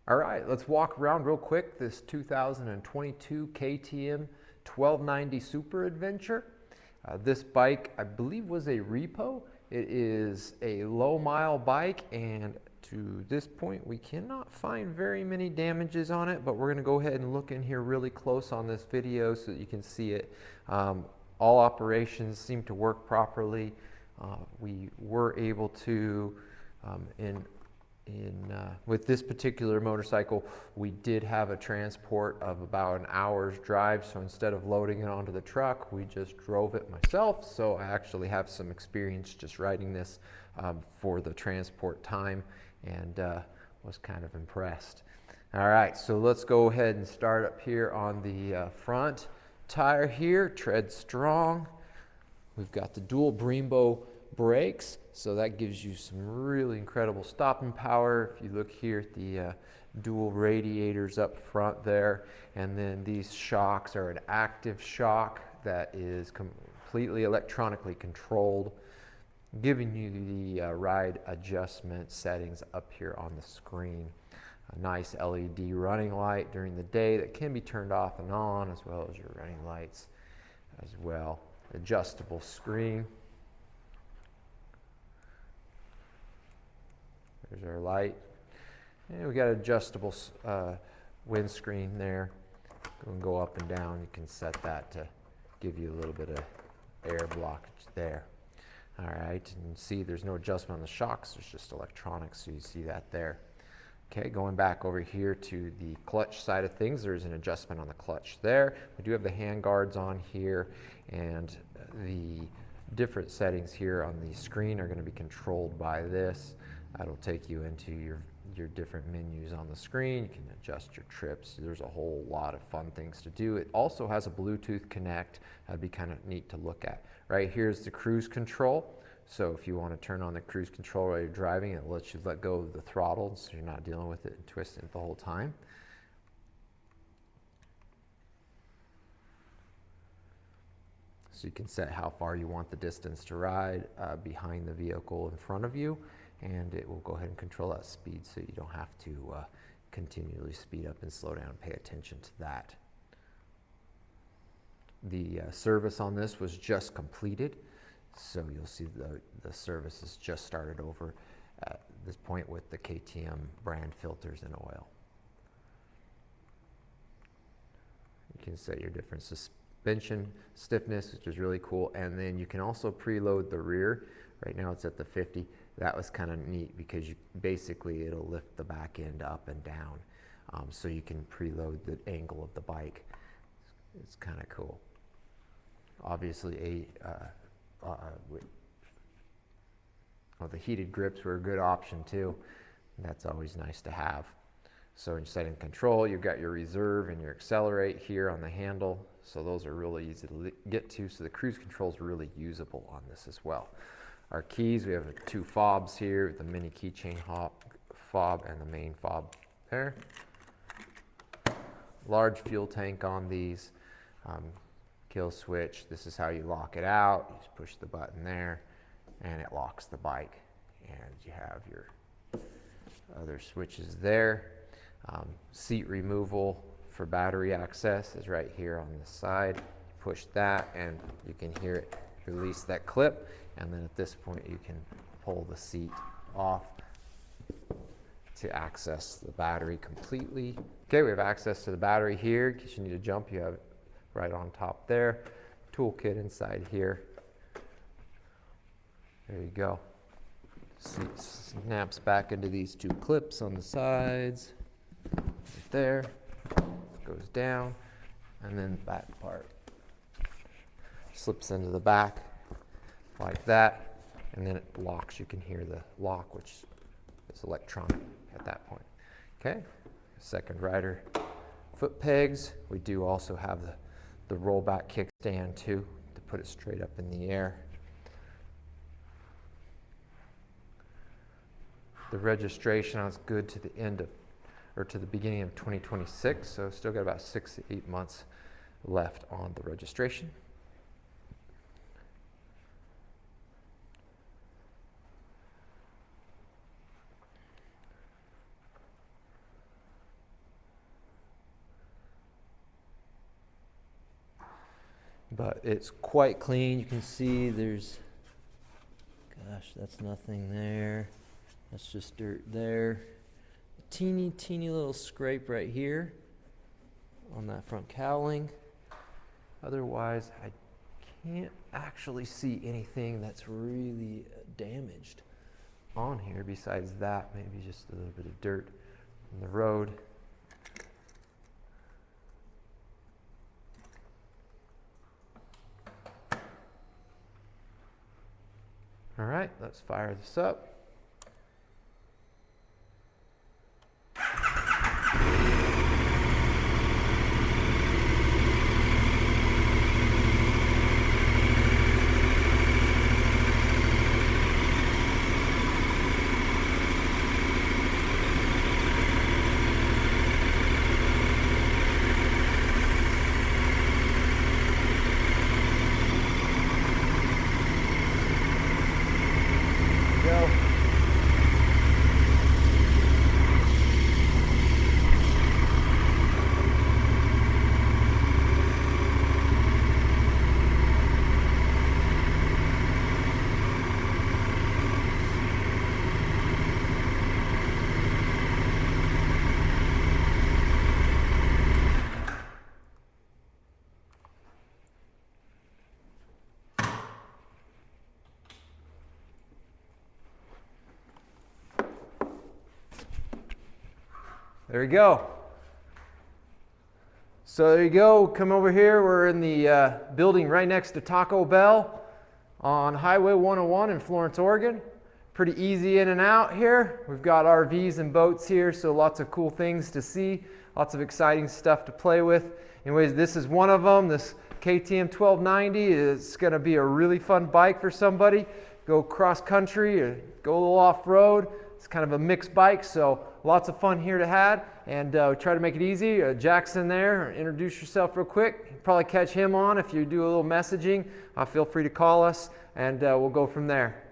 All right, let's walk around real quick this 2022 KTM 1290 Super Adventure. This bike, I believe, was a repo. It is a low mile bike, and to this point we cannot find very many damages on it, but we're going to go ahead and look in here really close on this video so that you can see it. All operations seem to work properly. We were able to, with this particular motorcycle, we did have a transport of about an hour's drive, so instead of loading it onto the truck, we just drove it myself. So I actually have some experience just riding this for the transport time, and was kind of impressed. All right, so let's go ahead and start up here on the front tire here. Tread strong. We've got the dual Brembo brakes, so that gives you some really incredible stopping power. If you look here at the dual radiators up front there, and then these shocks are an active shock that is completely electronically controlled, giving you the ride adjustment settings up here on the screen. A nice LED running light during the day that can be turned off and on, as well as your running lights as well. Adjustable screen. There's our light. And we got adjustable windscreen there. Go up and down. You can set that to give you a little bit of air blockage there. All right, and see there's no adjustment on the shocks. There's just electronics, so you see that there. Okay, going back over here to the clutch side of things, there's an adjustment on the clutch there. We do have the hand guards on here, and the different settings here on the screen are going to be controlled by this. That'll take you into your different menus on the screen. You can adjust your trips. There's a whole lot of fun things to do. It also has a Bluetooth connect. That'd be kind of neat to look at. Right here's the cruise control. So if you want to turn on the cruise control while you're driving, it lets you let go of the throttle so you're not dealing with it and twisting it the whole time. So you can set how far you want the distance to ride behind the vehicle in front of you, and it will go ahead and control that speed so you don't have to continually speed up and slow down and pay attention to that. The service on this was just completed, so you'll see the service has just started over at this point with the KTM brand filters and oil. You can set your different suspension stiffness, which is really cool, and then you can also preload the rear. Right now it's at the 50. That was kind of neat because basically it'll lift the back end up and down, so you can preload the angle of the bike. It's kind of cool. Obviously the heated grips were a good option too. That's always nice to have. So in setting control, you've got your reserve and your accelerate here on the handle. So those are really easy to get to. So the cruise control is really usable on this as well. Our keys, we have two fobs here, the mini keychain fob and the main fob there. Large fuel tank on these. Kill switch, this is how you lock it out. You just push the button there and it locks the bike. And you have your other switches there. Seat removal for battery access is right here on the side. Push that and you can hear it release that clip, and then at this point you can pull the seat off to access the battery completely. Okay, we have access to the battery here. In case you need to jump, you have it right on top there. Toolkit inside here. There you go. Seat snaps back into these two clips on the sides. Right there. Goes down, and then the back part slips into the back like that, and then it locks. You can hear the lock, which is electronic at that point. Okay, second rider foot pegs. We do also have the rollback kickstand too to put it straight up in the air. The registration is good to the end of, or to the beginning of 2026, so still got about 6 to 8 months left on the registration. but it's quite clean. You can see there's, gosh, that's nothing there. That's just dirt there. A teeny little scrape right here on that front cowling. Otherwise, I can't actually see anything that's really damaged on here besides that, maybe just a little bit of dirt on the road. All right, let's fire this up. There you go. So there you go. Come over here. We're in the building right next to Taco Bell on Highway 101 in Florence, Oregon. Pretty easy in and out here. We've got RVs and boats here, so lots of cool things to see. Lots of exciting stuff to play with. Anyways, this is one of them. This KTM 1290 is going to be a really fun bike for somebody. Go cross country or go a little off-road. It's kind of a mixed bike, so lots of fun here to have, and we try to make it easy. Jackson there, introduce yourself real quick. You'll probably catch him on if you do a little messaging. Feel free to call us, and we'll go from there.